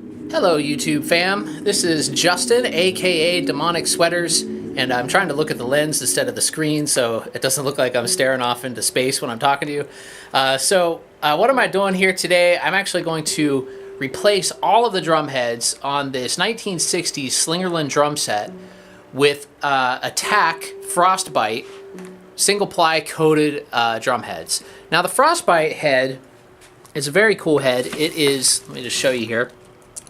Hello YouTube fam, this is Justin aka Demonic Sweaters, and I'm trying to look at the lens instead of the screen so it doesn't look like I'm staring off into space when I'm talking to you. What am I doing here today? I'm actually going to replace all of the drum heads on this 1960s Slingerland drum set with Attack Frostbite single ply coated drum heads. Now the Frostbite head is a very cool head. It is, let me just show you here.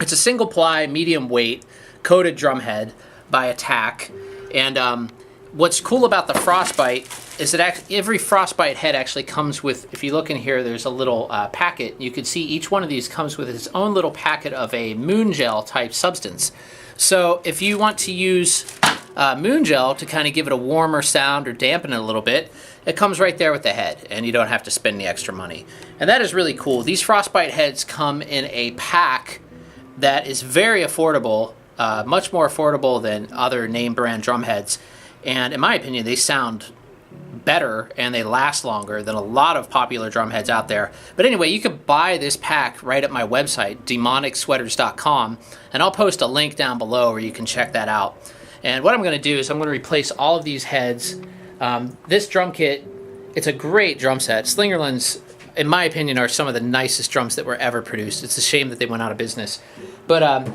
It's a single ply, medium weight, coated drum head by Attack. And what's cool about the Frostbite is that every Frostbite head actually comes with, if you look in here, there's a little packet. You can see each one of these comes with its own little packet of a moon gel type substance. So if you want to use moon gel to kind of give it a warmer sound or dampen it a little bit, it comes right there with the head, and you don't have to spend the extra money. And that is really cool. These Frostbite heads come in a pack that is very affordable, much more affordable than other name brand drum heads. And in my opinion, they sound better and they last longer than a lot of popular drum heads out there. But anyway, you can buy this pack right at my website, demonicsweaters.com, and I'll post a link down below where you can check that out. And what I'm going to do is I'm going to replace all of these heads. This drum kit, it's a great drum set. Slingerlands, in my opinion, are some of the nicest drums that were ever produced. It's a shame that they went out of business. But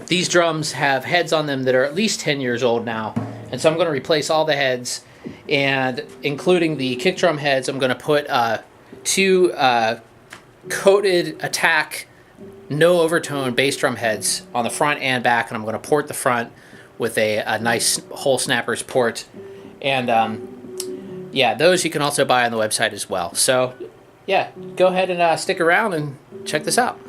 these drums have heads on them that are at least 10 years old now. And so I'm going to replace all the heads, and including the kick drum heads, I'm going to put two coated Attack no overtone bass drum heads on the front and back, and I'm going to port the front with a nice hole snappers port. And yeah, those you can also buy on the website as well. So yeah, go ahead and stick around and check this out.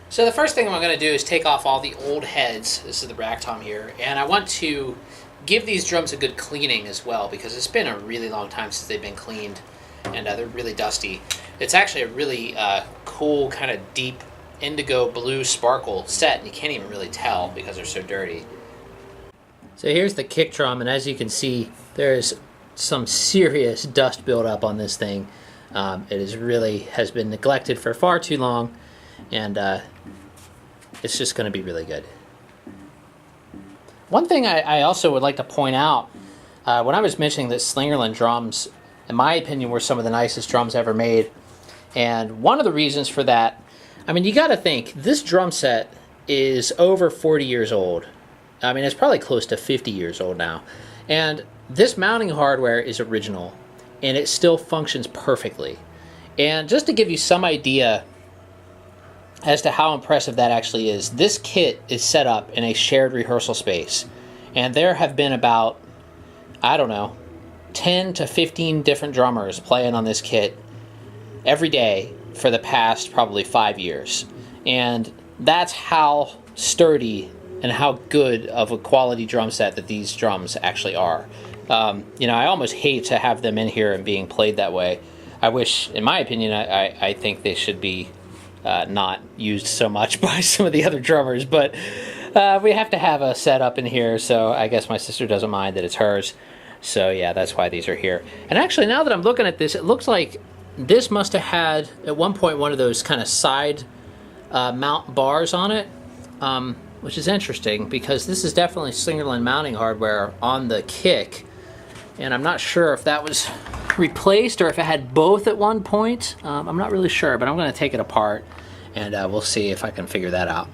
So the first thing I'm going to do is take off all the old heads. This is the rack tom here, and I want to give these drums a good cleaning as well, because it's been a really long time since they've been cleaned, and they're really dusty. It's actually a really cool kind of deep indigo blue sparkle set, and you can't even really tell because they're so dirty. So here's the kick drum, and as you can see, there's some serious dust buildup on this thing. It has been neglected for far too long, and it's just going to be really good. One thing I also would like to point out, when I was mentioning that Slingerland drums, in my opinion, were some of the nicest drums ever made, and one of the reasons for that, I mean, you got to think, this drum set is over 40 years old. I mean, it's probably close to 50 years old now. And this mounting hardware is original, and it still functions perfectly. And just to give you some idea as to how impressive that actually is, this kit is set up in a shared rehearsal space. And there have been about, I don't know, 10 to 15 different drummers playing on this kit every day for the past probably 5 years. And that's how sturdy and how good of a quality drum set that these drums actually are. You know, I almost hate to have them in here and being played that way. I wish, in my opinion, I think they should be not used so much by some of the other drummers, but we have to have a setup in here, so I guess my sister doesn't mind that it's hers. So yeah, that's why these are here. And actually, now that I'm looking at this, it looks like this must have had, at one point, one of those kind of side mount bars on it, which is interesting, because this is definitely Slingerland mounting hardware on the kick, and I'm not sure if that was replaced or if it had both at one point. I'm not really sure, but I'm going to take it apart, and we'll see if I can figure that out.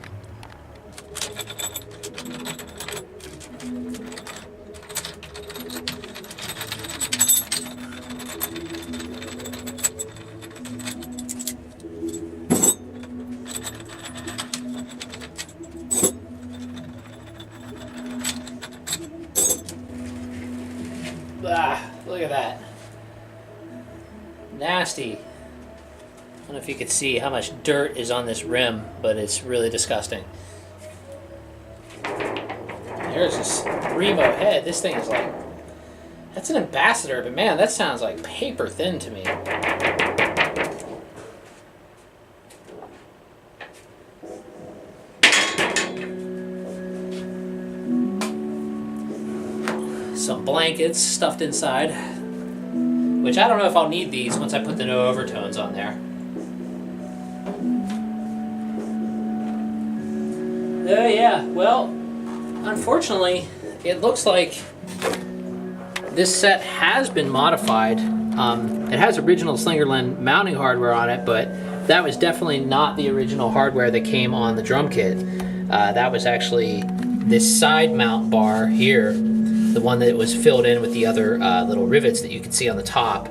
Ah, look at that. Nasty. I don't know if you could see how much dirt is on this rim, but it's really disgusting. There's this Remo head. This thing is like, that's an Ambassador, but man, that sounds like paper thin to me. some blankets stuffed inside, which I don't know if I'll need these once I put the no overtones on there. Yeah, well, unfortunately, it looks like this set has been modified. It has original Slingerland mounting hardware on it, but that was definitely not the original hardware that came on the drum kit. That was actually this side mount bar here, the one that was filled in with the other little rivets that you can see on the top.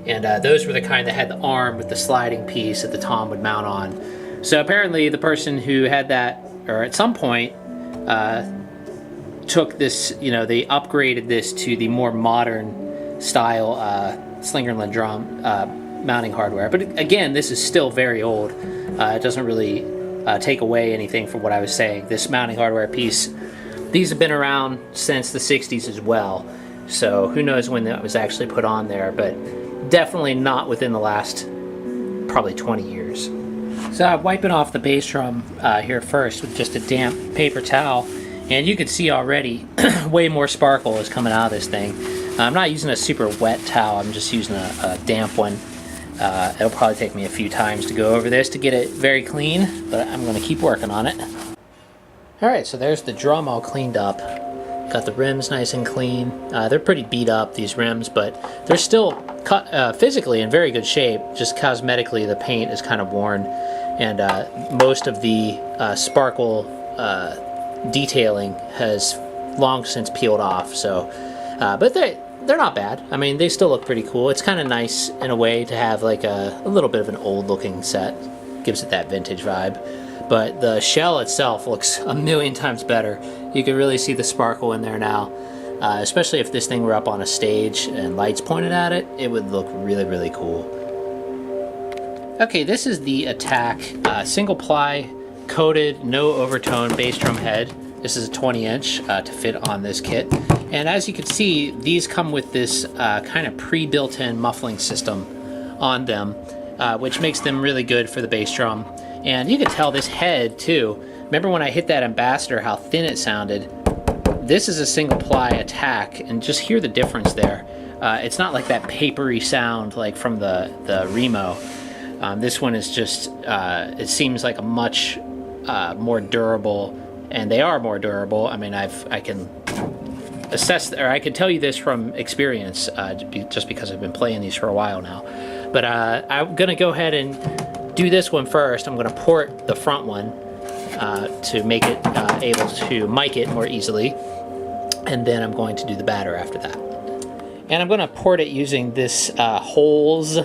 And those were the kind that had the arm with the sliding piece that the tom would mount on. So apparently the person who had that, or at some point, took this, they upgraded this to the more modern style Slingerland drum mounting hardware. But again, this is still very old. It doesn't really take away anything from what I was saying. This mounting hardware piece, these have been around since the 60s as well. So who knows when that was actually put on there, but definitely not within the last probably 20 years. So I'm wiping off the bass drum here first with just a damp paper towel, and you can see already way more sparkle is coming out of this thing. I'm not using a super wet towel, I'm just using a damp one. It'll probably take me a few times to go over this to get it very clean, but I'm going to keep working on it. Alright, so there's the drum all cleaned up. Got the rims nice and clean. They're pretty beat up, these rims, but they're still physically in very good shape. Just cosmetically, the paint is kind of worn, and most of the sparkle detailing has long since peeled off. So, but they're not bad. I mean, they still look pretty cool. It's kind of nice in a way to have like a little bit of an old-looking set. Gives it that vintage vibe. But the shell itself looks a million times better. You can really see the sparkle in there now. Especially if this thing were up on a stage and lights pointed at it, it would look really, really cool. Okay, this is the Attack single ply coated no overtone bass drum head. This is a 20-inch to fit on this kit. And as you can see, these come with this kind of pre-built-in muffling system on them, which makes them really good for the bass drum. And you can tell this head too. Remember when I hit that Ambassador, how thin it sounded? This is a single ply Attack, and just hear the difference there. It's not like that papery sound like from the Remo. This one is just, it seems like a much more durable, and they are more durable. I mean, I can assess, or I can tell you this from experience, just because I've been playing these for a while now. But I'm gonna go ahead and do this one first. I'm gonna port the front one to make it able to mic it more easily, and then I'm going to do the batter after that. And I'm gonna port it using this holes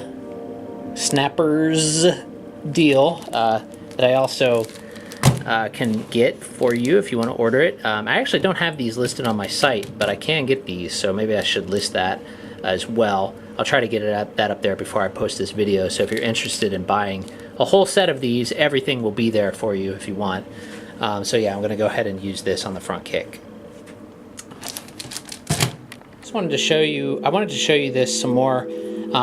snappers deal that I also can get for you if you want to order it. I actually don't have these listed on my site, but I can get these, so maybe I should list that as well. I'll try to get that up there before I post this video, so if you're interested in buying a whole set of these, everything will be there for you if you want. So yeah, I'm going to go ahead and use this on the front kick. I wanted to show you this some more.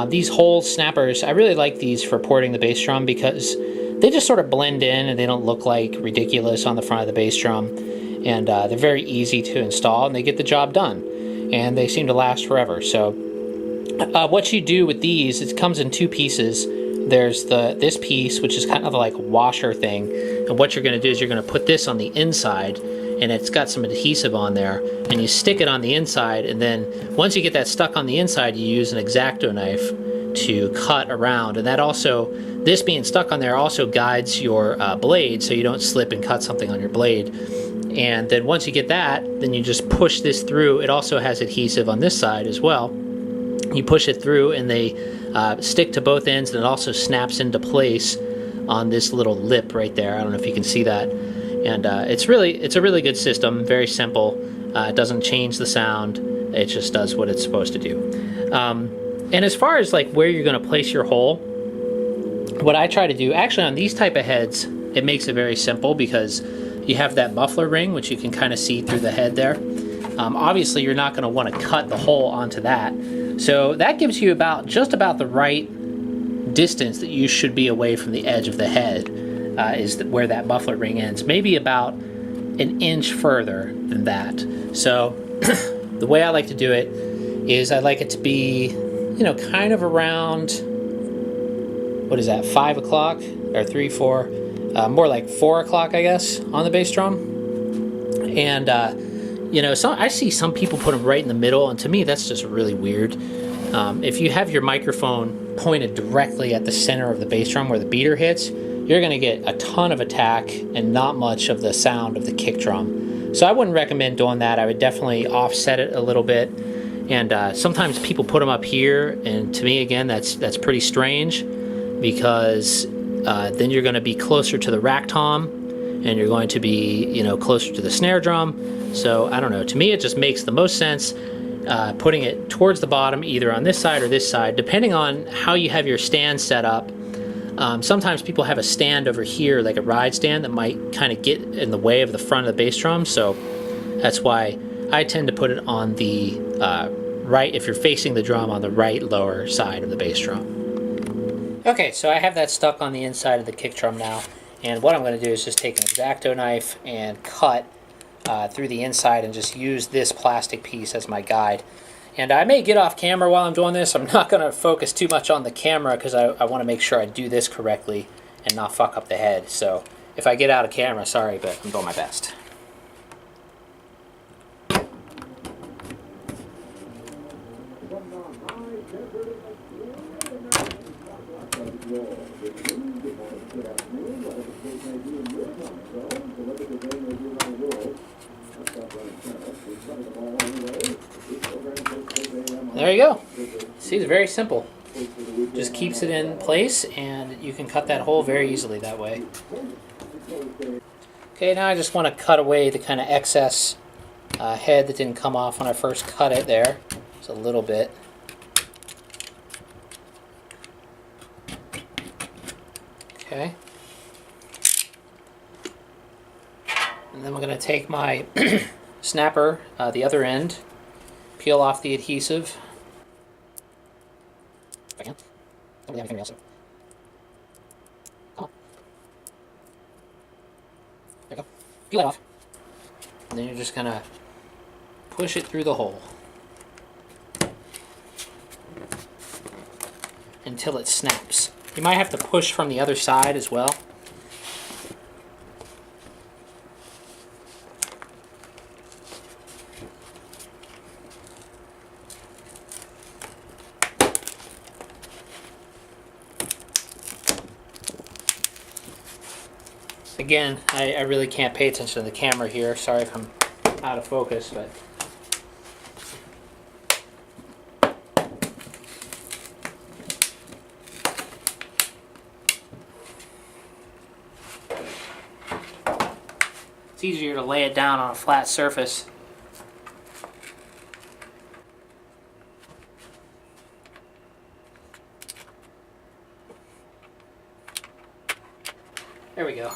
These hole snappers, I really like these for porting the bass drum because they just sort of blend in and they don't look like ridiculous on the front of the bass drum. And they're very easy to install and they get the job done. And they seem to last forever. So what you do with these, it comes in two pieces. There's this piece, which is kind of like a washer thing. And what you're going to do is you're going to put this on the inside, and it's got some adhesive on there, and you stick it on the inside, and then once you get that stuck on the inside, you use an X-Acto knife to cut around. And that also, this being stuck on there also guides your blade so you don't slip and cut something on your blade. And then once you get that, then you just push this through. It also has adhesive on this side as well. You push it through and they stick to both ends, and it also snaps into place on this little lip right there. I don't know if you can see that. And it's a really good system, very simple. It doesn't change the sound, it just does what it's supposed to do. And as far as like where you're going to place your hole, what I try to do, actually on these type of heads, it makes it very simple because you have that muffler ring, which you can kind of see through the head there. Obviously, you're not going to want to cut the hole onto that. So that gives you just about the right distance that you should be away from the edge of the head, is where that muffler ring ends. Maybe about an inch further than that. So the way I like to do it is I like it to be, you know, kind of around, what is that, 5 o'clock or 3, 4, more like 4 o'clock, I guess, on the bass drum. And, you know, I see some people put them right in the middle, and to me that's just really weird. If you have your microphone pointed directly at the center of the bass drum where the beater hits, you're going to get a ton of attack and not much of the sound of the kick drum. So I wouldn't recommend doing that. I would definitely offset it a little bit. And sometimes people put them up here, and to me, again, that's pretty strange, because then you're going to be closer to the rack tom, and you're going to be, you know, closer to the snare drum. So I don't know. To me, it just makes the most sense putting it towards the bottom, either on this side or this side, depending on how you have your stand set up. Sometimes people have a stand over here, like a ride stand, that might kind of get in the way of the front of the bass drum. So that's why I tend to put it on the right, if you're facing the drum, on the right lower side of the bass drum. Okay, so I have that stuck on the inside of the kick drum now, and what I'm going to do is just take an X-Acto knife and cut through the inside and just use this plastic piece as my guide. And I may get off camera while I'm doing this. I'm not going to focus too much on the camera because I want to make sure I do this correctly and not fuck up the head. So if I get out of camera, sorry, but I'm doing my best. There you go. See, it's very simple. Just keeps it in place, and you can cut that hole very easily that way. Okay, now I just want to cut away the kind of excess head that didn't come off when I first cut it there. Just a little bit. Okay. And then we're going to take my snapper, the other end, peel off the adhesive. If I can. Somebody have anything else. Come on. There you go. Peel that off. And then you're just going to push it through the hole until it snaps. You might have to push from the other side as well. Again, I really can't pay attention to the camera here. Sorry if I'm out of focus, but it's easier to lay it down on a flat surface. There we go.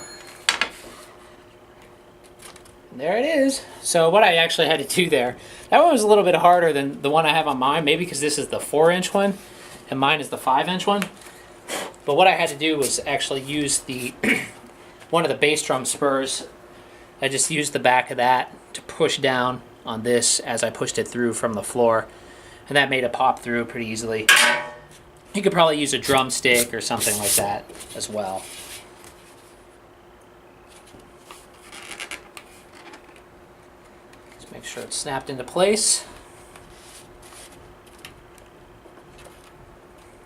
There it is. So what I actually had to do there, that one was a little bit harder than the one I have on mine, maybe because this is the 4-inch one and mine is the 5-inch one. But what I had to do was actually use the one of the bass drum spurs. I just used the back of that to push down on this as I pushed it through from the floor, and that made it pop through pretty easily. You could probably use a drumstick or something like that as well. Make sure it's snapped into place.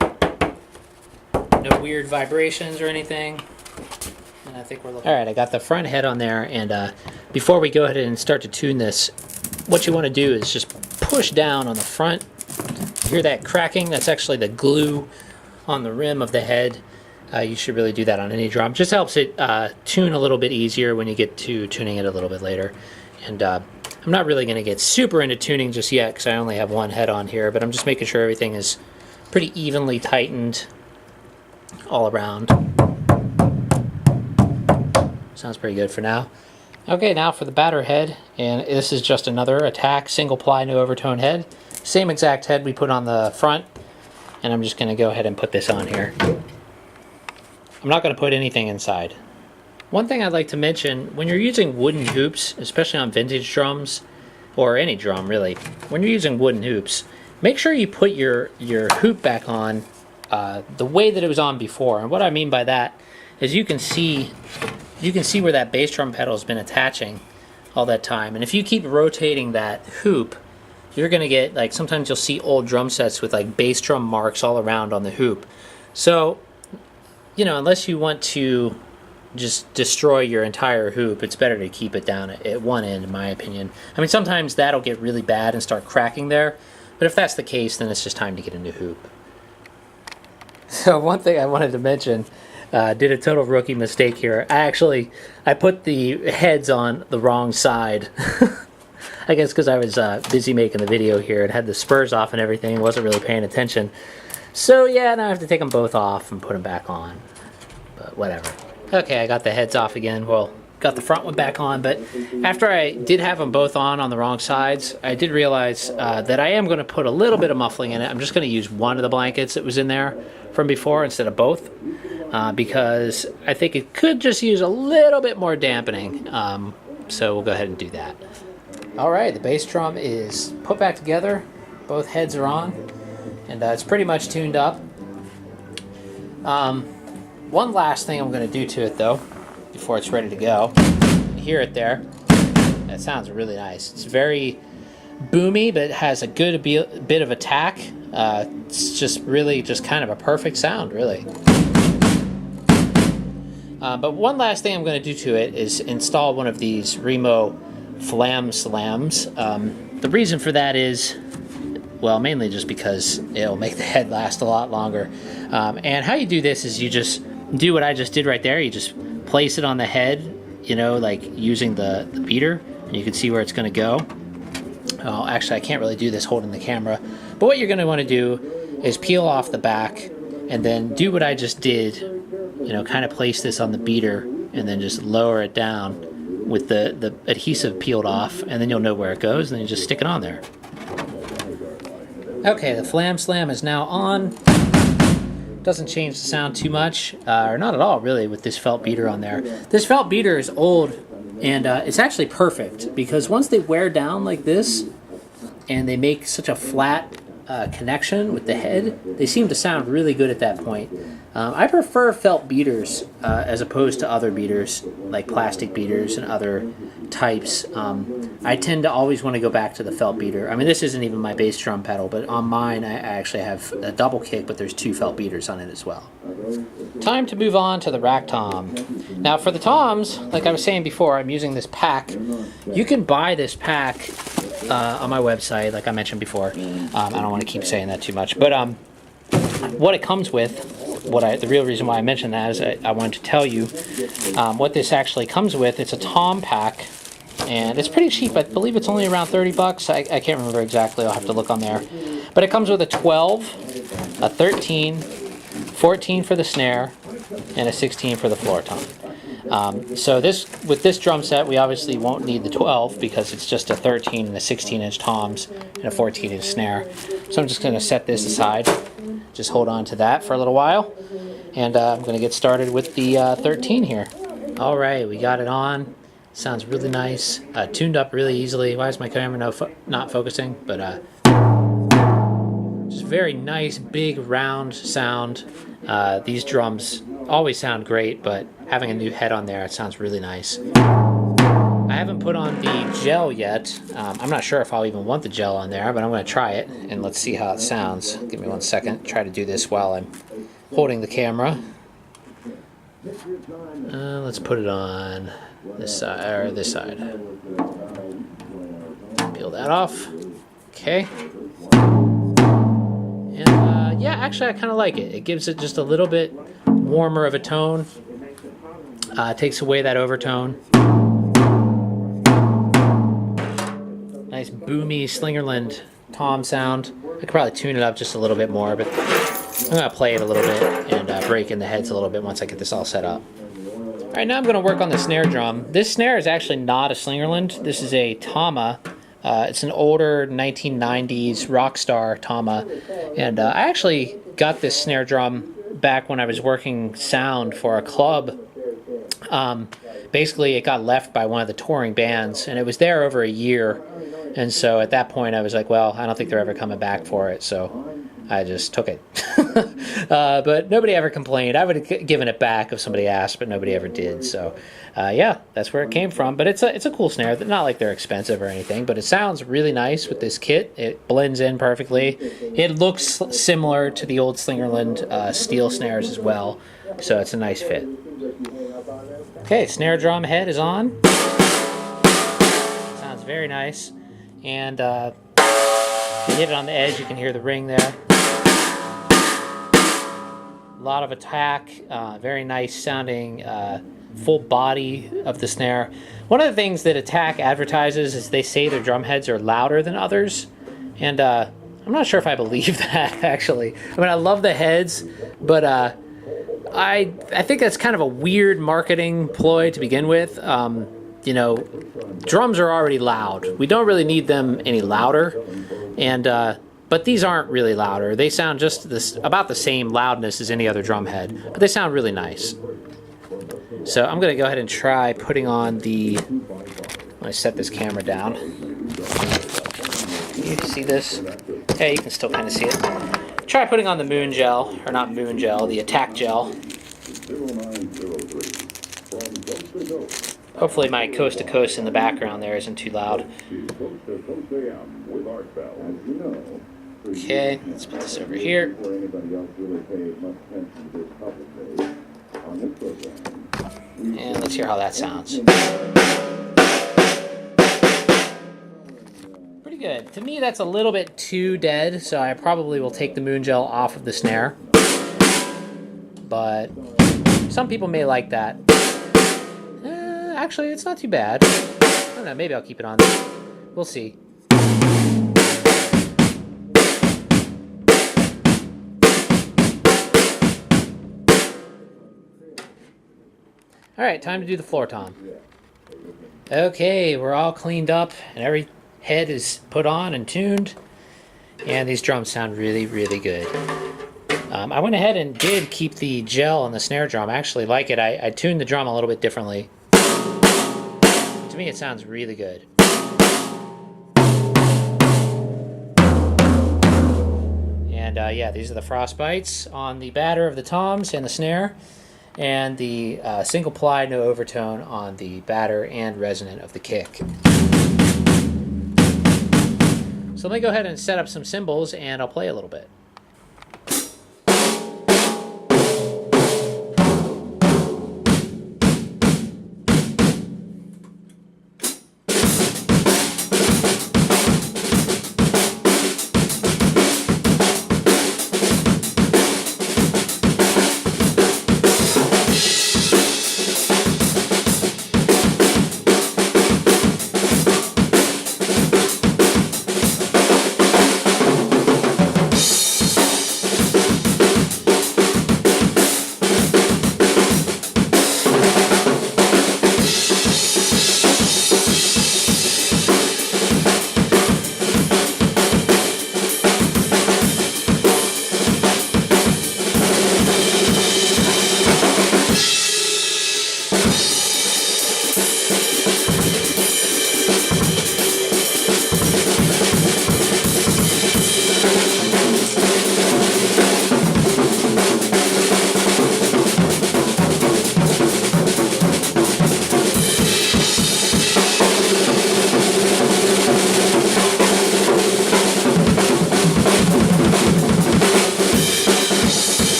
No weird vibrations or anything. And I think we're looking. All right, I got the front head on there, and before we go ahead and start to tune this, what you want to do is just push down on the front. Hear that cracking? That's actually the glue on the rim of the head. You should really do that on any drum. Just helps it tune a little bit easier when you get to tuning it a little bit later. And I'm not really going to get super into tuning just yet because I only have one head on here, but I'm just making sure everything is pretty evenly tightened all around. Sounds pretty good for now. Okay, now for the batter head, and this is just another attack single ply no overtone head. Same exact head we put on the front, and I'm just going to go ahead and put this on here. I'm not going to put anything inside. One thing I'd like to mention, when you're using wooden hoops, especially on vintage drums, or any drum really, when you're using wooden hoops, make sure you put your hoop back on the way that it was on before. And what I mean by that is you can see where that bass drum pedal has been attaching all that time. And if you keep rotating that hoop, you're gonna get, like, sometimes you'll see old drum sets with like bass drum marks all around on the hoop. So, you know, unless you want to just destroy your entire hoop, it's better to keep it down at one end, in my opinion. I mean, sometimes that'll get really bad and start cracking there, but if that's the case, then it's just time to get a new hoop. So one thing I wanted to mention, did a total rookie mistake here. I put the heads on the wrong side. I guess because I was busy making the video here and had the spurs off and everything, wasn't really paying attention. So yeah, now I have to take them both off and put them back on, but whatever. Okay, I got the heads off again. Well, got the front one back on, but after I did have them both on the wrong sides, I did realize that I am going to put a little bit of muffling in it. I'm just going to use one of the blankets that was in there from before instead of both, because I think it could just use a little bit more dampening. So we'll go ahead and do that. All right, the bass drum is put back together. Both heads are on, and it's pretty much tuned up. One last thing I'm going to do to it, though, before it's ready to go. You hear it there. That sounds really nice. It's very boomy, but it has a good bit of attack. It's just really just kind of a perfect sound, really. But one last thing I'm going to do to it is install one of these Remo Flam Slams. The reason for that is, well, mainly just because it'll make the head last a lot longer. And how you do this is you just do what I just did right there. You just place it on the head, you know, like using the beater, and you can see where it's going to go. Oh, actually, I can't really do this holding the camera. But what you're going to want to do is peel off the back and then do what I just did, you know, kind of place this on the beater and then just lower it down with the adhesive peeled off, and then you'll know where it goes, and then you just stick it on there. Okay, the Flam Slam is now on. Doesn't change the sound too much, or not at all really, with this felt beater on there. This felt beater is old, and it's actually perfect, because once they wear down like this and they make such a flat connection with the head, they seem to sound really good at that point. I prefer felt beaters as opposed to other beaters, like plastic beaters and other types. I tend to always want to go back to the felt beater. I mean, this isn't even my bass drum pedal, but on mine I actually have a double kick, but there's 2 felt beaters on it as well. Time to move on to the rack tom. Now for the toms, like I was saying before, I'm using this pack. You can buy this pack on my website, like I mentioned before. I don't want to keep saying that too much, but what it comes with, the real reason why I mentioned that is I wanted to tell you what this actually comes with. It's a tom pack, and it's pretty cheap. I believe it's only around 30 bucks. I can't remember exactly. I'll have to look on there. But it comes with a 12, a 13, 14 for the snare, and a 16 for the floor tom. So with this drum set, we obviously won't need the 12 because it's just a 13 and a 16-inch toms and a 14-inch snare. So I'm just going to set this aside. Just hold on to that for a little while, and I'm going to get started with the 13 here. All right, we got it on. Sounds really nice. Tuned up really easily. Why is my camera not focusing? But just very nice, big, round sound. These drums always sound great, but having a new head on there, it sounds really nice. I haven't put on the gel yet. I'm not sure if I'll even want the gel on there, but I'm going to try it, and let's see how it sounds. Give me 1 second. Try to do this while I'm holding the camera. Let's put it on this side, or this side. Peel that off. Okay. And yeah, actually I kind of like it. It gives it just a little bit warmer of a tone. Takes away that overtone. Nice boomy Slingerland tom sound. I could probably tune it up just a little bit more, but I'm going to play it a little bit and break in the heads a little bit once I get this all set up. Alright, now I'm going to work on the snare drum. This snare is actually not a Slingerland. This is a Tama. It's an older 1990s Rockstar Tama. And I actually got this snare drum back when I was working sound for a club basically it got left by one of the touring bands, and it was there over a year. And so at that point I was like, well, I don't think they're ever coming back for it, so I just took it. But nobody ever complained. I would have given it back if somebody asked, but nobody ever did. So yeah, that's where it came from. But it's a cool snare. Not like they're expensive or anything, but it sounds really nice with this kit. It blends in perfectly. It looks similar to the old Slingerland steel snares as well, so it's a nice fit. Okay, snare drum head is on. Sounds very nice. And you hit it on the edge, you can hear the ring there. A lot of attack, very nice sounding full body of the snare. One of the things that Attack advertises is they say their drum heads are louder than others, and I'm not sure if I believe that, actually. I mean, I love the heads, but I think that's kind of a weird marketing ploy to begin with. You know, drums are already loud. We don't really need them any louder, and but these aren't really louder. They sound just about the same loudness as any other drum head, but they sound really nice. So I'm going to go ahead and try putting on the... Let me set this camera down. You see this? Yeah, you can still kind of see it. Try putting on the moon gel, or not moon gel, the Attack gel. Hopefully my coast to coast in the background there isn't too loud. Okay, let's put this over here. And let's hear how that sounds. Pretty good. To me, that's a little bit too dead, so I probably will take the moon gel off of the snare. But some people may like that. Actually, it's not too bad. I don't know, maybe I'll keep it on there. We'll see. Alright, time to do the floor tom. Okay, we're all cleaned up and every head is put on and tuned. And these drums sound really, really good. I went ahead and did keep the gel on the snare drum. I actually like it. I tuned the drum a little bit differently. To me, it sounds really good. And yeah, these are the frostbites on the batter of the toms and the snare, and the single ply no overtone on the batter and resonant of the kick. So let me go ahead and set up some cymbals and I'll play a little bit.